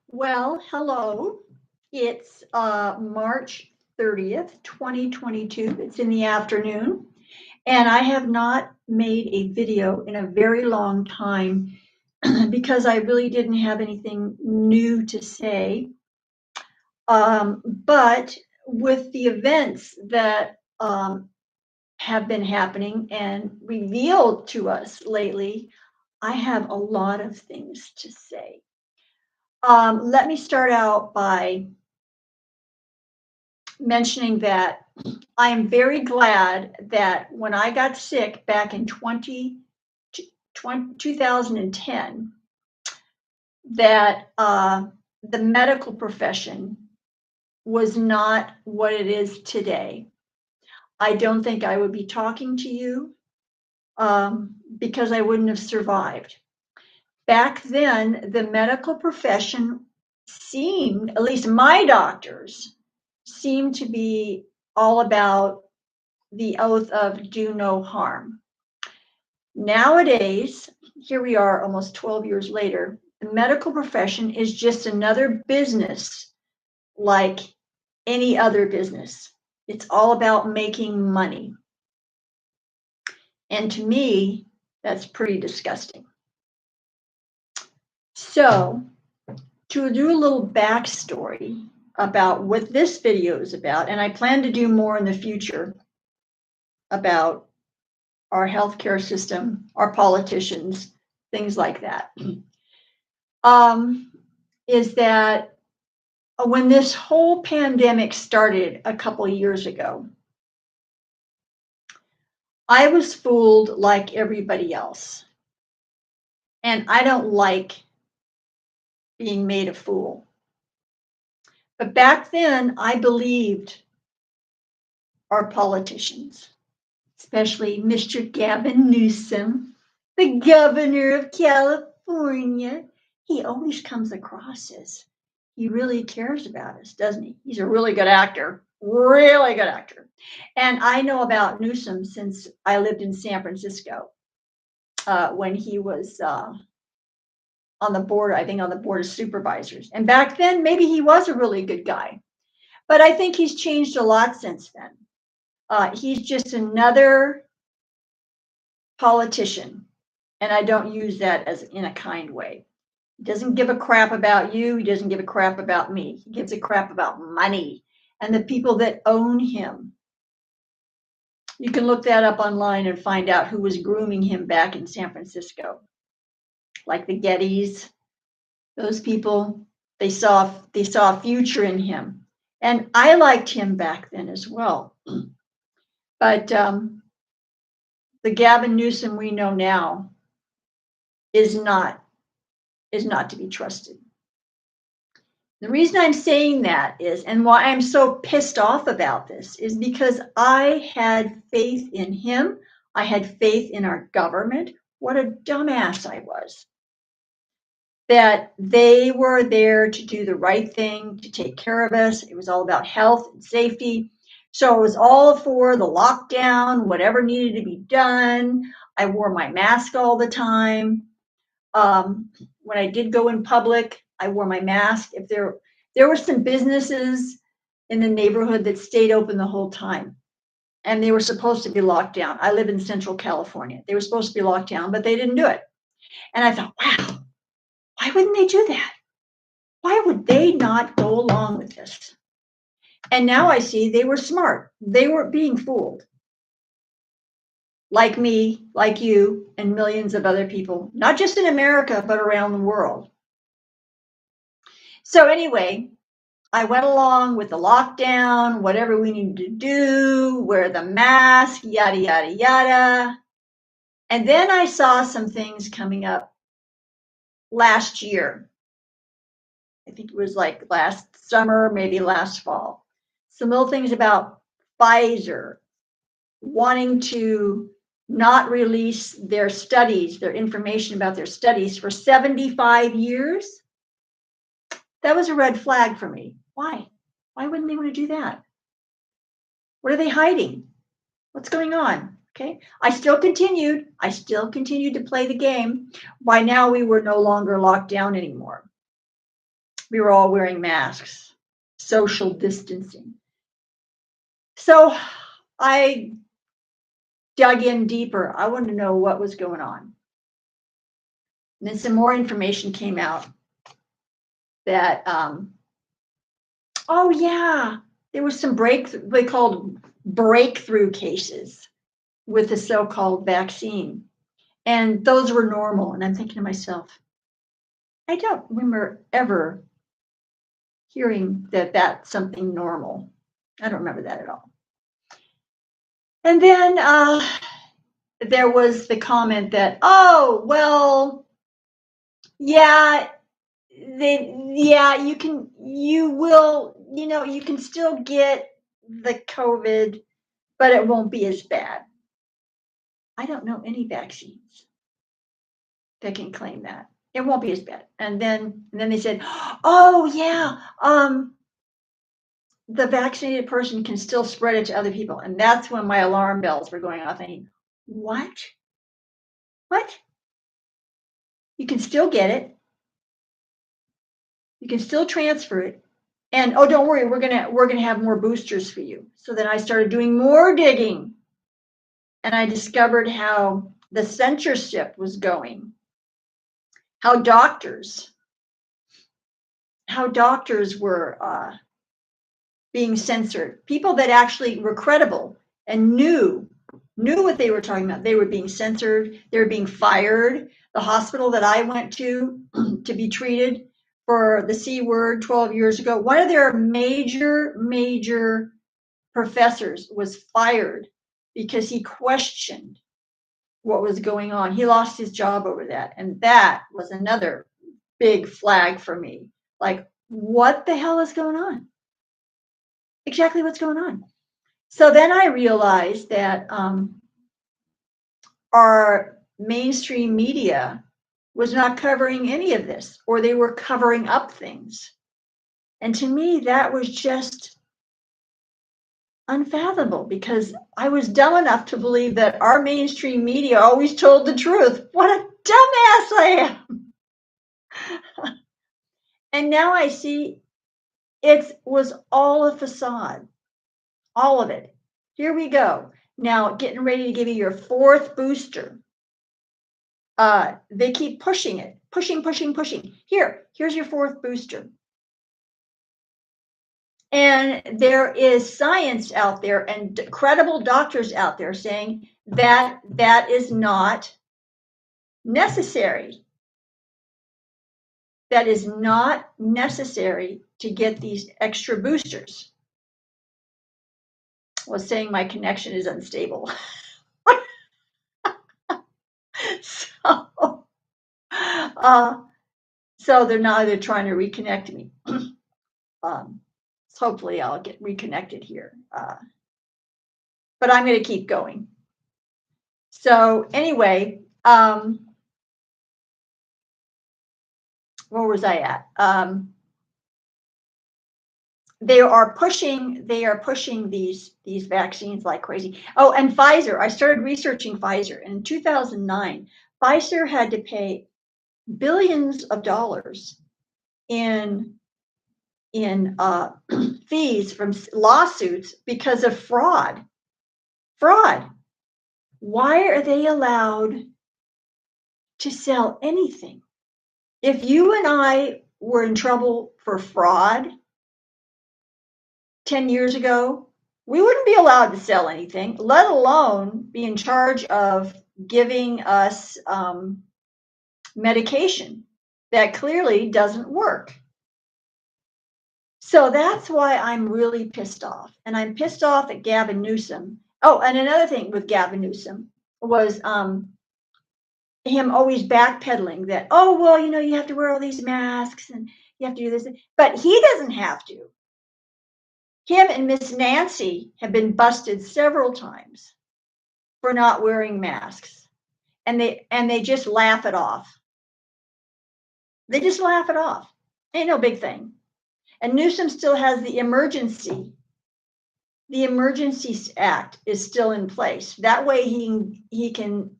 Well, hello. It's March 30th, 2022. It's in the afternoon, and I have not made a video in a very long time because I really didn't have anything new to say. But with the events that have been happening and revealed to us lately, I have a lot of things to say. Let me start out by mentioning that I am very glad that when I got sick back in 2010, that the medical profession was not what it is today. I don't think I would be talking to you because I wouldn't have survived. Back then, the medical profession seemed, at least my doctors, seemed to be all about the oath of do no harm. Nowadays, here we are almost 12 years later, the medical profession is just another business like any other business. It's all about making money. And to me, that's pretty disgusting. So, to do a little backstory about what this video is about, and I plan to do more in the future about our healthcare system, our politicians, things like that, is that when this whole pandemic started a couple of years ago, I was fooled like everybody else. And I don't like being made a fool. But back then, I believed our politicians, especially Mr. Gavin Newsom, the governor of California. He always comes across as he really cares about us, doesn't he? He's a really good actor, really good actor. And I know about Newsom since I lived in San Francisco when he was on the board, I think on the board of supervisors. And back then, maybe he was a really good guy. But I think he's changed a lot since then. He's just another politician. And I don't use that as in a kind way. He doesn't give a crap about you. He doesn't give a crap about me. He gives a crap about money and the people that own him. You can look that up online and find out who was grooming him back in San Francisco. Like the Gettys, those people, they saw a future in him. And I liked him back then as well. But the Gavin Newsom we know now is not to be trusted. The reason I'm saying that is, and why I'm so pissed off about this, is because I had faith in him. I had faith in our government. What a dumbass I was. That they were there to do the right thing, to take care of us. It was all about health and safety. So it was all for the lockdown, whatever needed to be done. I wore my mask all the time. When I did go in public, I wore my mask. If there were some businesses in the neighborhood that stayed open the whole time, and they were supposed to be locked down. I live in Central California. They were supposed to be locked down, but they didn't do it. And I thought, wow, why wouldn't they do that? Why would they not go along with this? And now I see they were smart. They weren't being fooled. Like me, like you, and millions of other people, not just in America, but around the world. So anyway, I went along with the lockdown, whatever we needed to do, wear the mask, yada, yada, yada. And then I saw some things coming up last year. I think it was like last summer, maybe last fall. Some little things about Pfizer wanting to not release their studies, their information about their studies for 75 years. That was a red flag for me. Why? Why wouldn't they want to do that? What are they hiding? What's going on? Okay. I still continued to play the game. By now we were no longer locked down anymore. we were all wearing masks, social distancing. So I dug in deeper. I wanted to know what was going on. And then some more information came out that, oh yeah, there was some they called breakthrough cases with the so-called vaccine. And those were normal. And I'm thinking to myself, I don't remember ever hearing that that's something normal. I don't remember that at all. And then there was the comment that, oh, well, yeah, you can still get the COVID, but it won't be as bad. I don't know any vaccines that can claim that. It won't be as bad. And then they said, oh yeah, the vaccinated person can still spread it to other people. And that's when my alarm bells were going off thinking, what? You can still get it. You can still transfer it. And oh, don't worry, we're gonna have more boosters for you. So then I started doing more digging, and I discovered how the censorship was going, how doctors were being censored. People that actually were credible and knew what they were talking about. They were being censored. They were being fired. The hospital that I went to be treated for the C word 12 years ago, one of their major professors was fired because he questioned what was going on. He lost his job over that. And that was another big flag for me. Like, what the hell is going on? Exactly what's going on. So then I realized that our mainstream media was not covering any of this, or they were covering up things. And to me, that was just unfathomable, because I was dumb enough to believe that our mainstream media always told the truth. What a dumbass I am. And now I see it was all a facade, all of it. Here we go. Now, getting ready to give you your fourth booster. They keep pushing it, pushing. Here's your fourth booster. And there is science out there and credible doctors out there saying that that is not necessary. That is not necessary to get these extra boosters. I was saying my connection is unstable. So they're trying to reconnect me. Hopefully I'll get reconnected here. But I'm going to keep going. So anyway, where was I at? They are pushing these vaccines like crazy. Oh, and Pfizer. I started researching Pfizer. In 2009, Pfizer had to pay billions of dollars in fees from lawsuits because of fraud. Why are they allowed to sell anything? If you and I were in trouble for fraud 10 years ago, we wouldn't be allowed to sell anything, let alone be in charge of giving us medication that clearly doesn't work. So that's why I'm really pissed off. And I'm pissed off at Gavin Newsom. Oh, and another thing with Gavin Newsom was him always backpedaling that, oh, well, you have to wear all these masks and you have to do this. But he doesn't have to. Him and Miss Nancy have been busted several times for not wearing masks. And they just laugh it off. They just laugh it off. Ain't no big thing. And Newsom still has the emergency. The Emergency Act is still in place. That way he can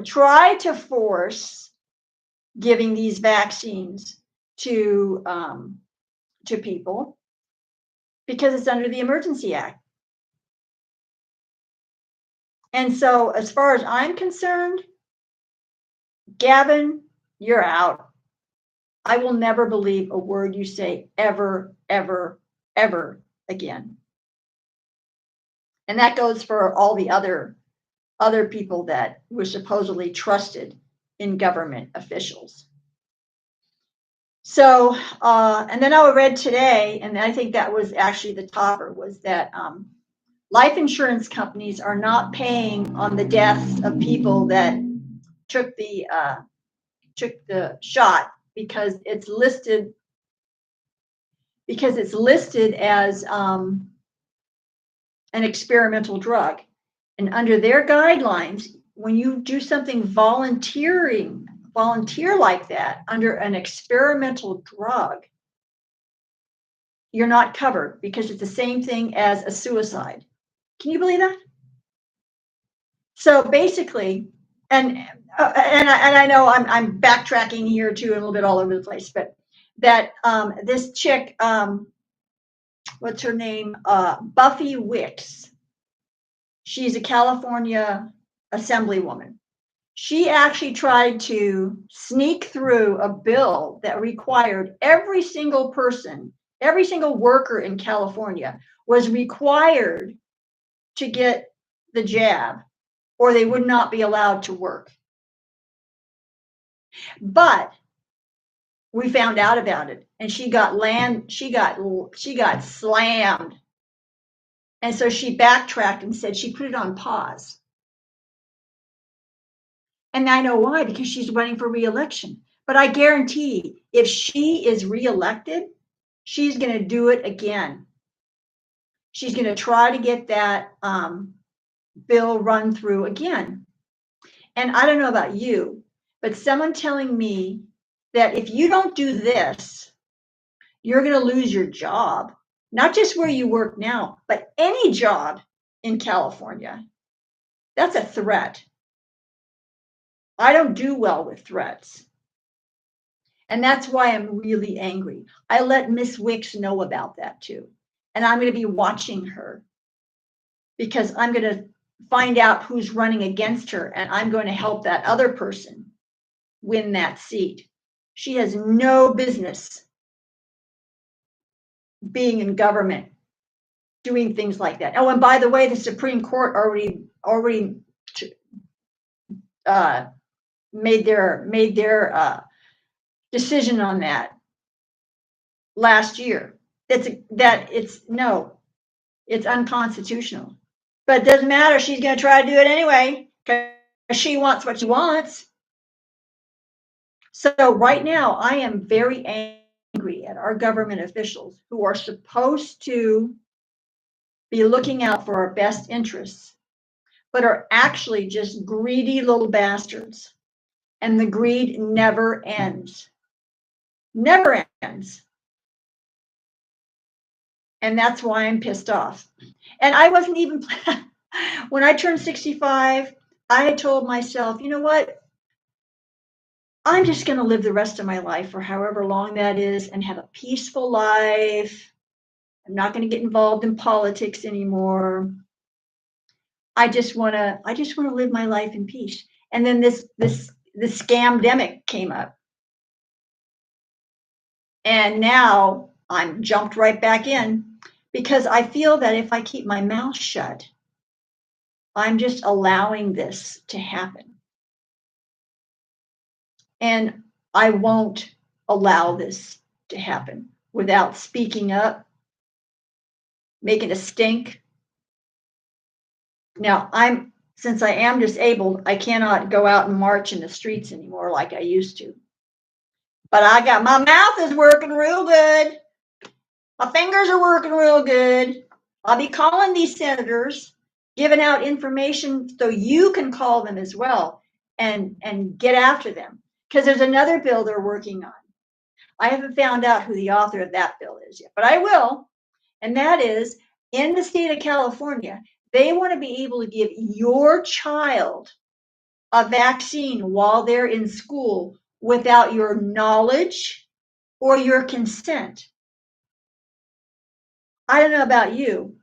try to force giving these vaccines to people because it's under the Emergency Act. And so, as far as I'm concerned, Gavin, you're out. I will never believe a word you say ever, ever, ever again. And that goes for all the other people that were supposedly trusted in government officials. So, and then I read today, and I think that was actually the topper, was that life insurance companies are not paying on the deaths of people that took the shot because it's listed as an experimental drug. And under their guidelines, when you do something volunteer like that under an experimental drug, you're not covered because it's the same thing as a suicide. Can you believe that? So basically, and I know I'm backtracking here too, a little bit all over the place, but that this chick, what's her name? Buffy Wicks. She's a California assemblywoman. She actually tried to sneak through a bill that required every single person, every single worker in California was required to get the jab, or they would not be allowed to work. But we found out about it, and she got slammed. And so she backtracked and said she put it on pause. And I know why, because she's running for re-election. But I guarantee if she is re-elected, she's going to do it again. She's going to try to get that bill run through again. And I don't know about you, but someone telling me that if you don't do this, you're going to lose your job, not just where you work now, but any job in California. That's a threat. I don't do well with threats. And that's why I'm really angry. I let Miss Wicks know about that too. And I'm going to be watching her because I'm going to find out who's running against her, and I'm going to help that other person win that seat. She has no business being in government doing things like that. Oh, and by the way, the Supreme Court already made their decision on that last year. It's unconstitutional. But it doesn't matter. She's going to try to do it anyway because she wants what she wants. So right now, I am very angry at our government officials who are supposed to be looking out for our best interests, but are actually just greedy little bastards. And the greed never ends. Never ends. And that's why I'm pissed off. And I wasn't even, when I turned 65, I had told myself, you know what? I'm just going to live the rest of my life for however long that is and have a peaceful life. I'm not going to get involved in politics anymore. I just want to live my life in peace. And then this scamdemic came up. And now I'm jumped right back in because I feel that if I keep my mouth shut, I'm just allowing this to happen. And I won't allow this to happen without speaking up, making a stink. Now, since I am disabled, I cannot go out and march in the streets anymore like I used to. But my mouth is working real good. My fingers are working real good. I'll be calling these senators, giving out information so you can call them as well and get after them. Because there's another bill they're working on. I haven't found out who the author of that bill is yet, but I will. And that is, in the state of California, they want to be able to give your child a vaccine while they're in school without your knowledge or your consent. I don't know about you,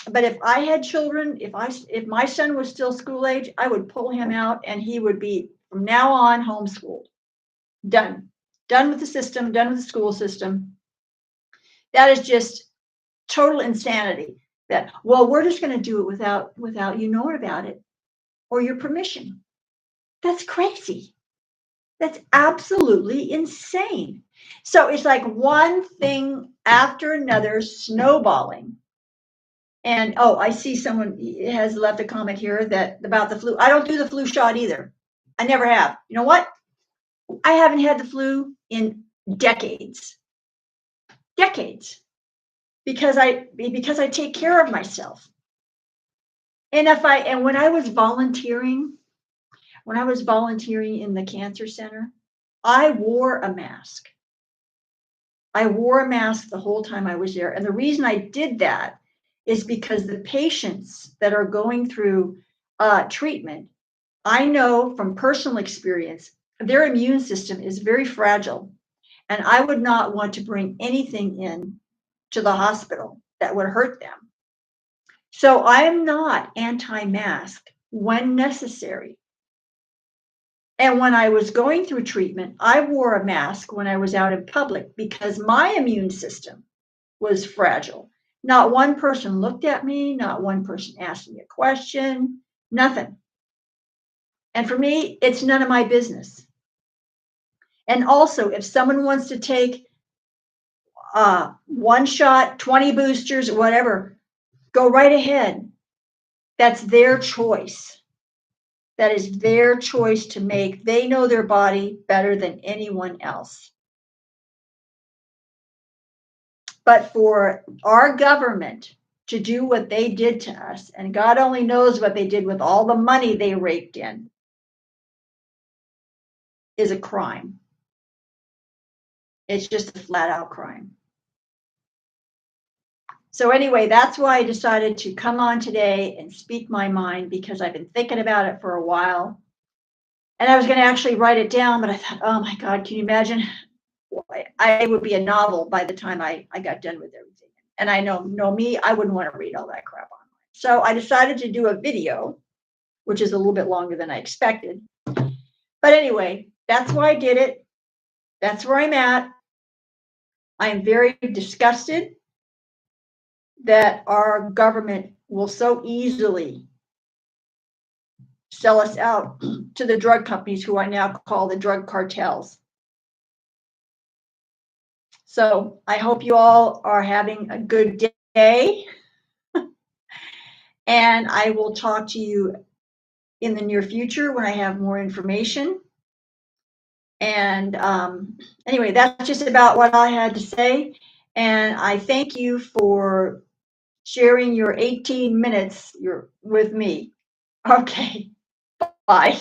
but if I had children, if my son was still school age, I would pull him out and he would be from now on homeschooled. Done. Done with the system, done with the school system. That is just total insanity. That, well, we're just going to do it without you knowing about it or your permission. That's crazy. That's absolutely insane. So it's like one thing after another snowballing. And oh, I see someone has left a comment here that about the flu. I don't do the flu shot either. I never have. You know what? I haven't had the flu in decades. Decades. Because I take care of myself. And when I was volunteering in the cancer center, I wore a mask. I wore a mask the whole time I was there. And the reason I did that is because the patients that are going through treatment, I know from personal experience, their immune system is very fragile. And I would not want to bring anything in to the hospital that would hurt them. So I am not anti-mask when necessary. And when I was going through treatment, I wore a mask when I was out in public because my immune system was fragile. Not one person looked at me, not one person asked me a question, nothing. And for me, it's none of my business. And also, if someone wants to take one shot, 20 boosters, whatever, go right ahead. That's their choice. That is their choice to make. They know their body better than anyone else. But for our government to do what they did to us, and God only knows what they did with all the money they raked in, is a crime. It's just a flat out crime. So anyway, that's why I decided to come on today and speak my mind, because I've been thinking about it for a while. And I was going to actually write it down, but I thought, oh my God, can you imagine? I would be a novel by the time I got done with everything. And I know me, I wouldn't want to read all that crap online. So I decided to do a video, which is a little bit longer than I expected. But anyway, that's why I did it. That's where I'm at. I am very disgusted that our government will so easily sell us out to the drug companies, who I now call the drug cartels. So I hope you all are having a good day. And I will talk to you in the near future when I have more information. And anyway, that's just about what I had to say. And I thank you for sharing your 18 minutes with me. Okay, bye.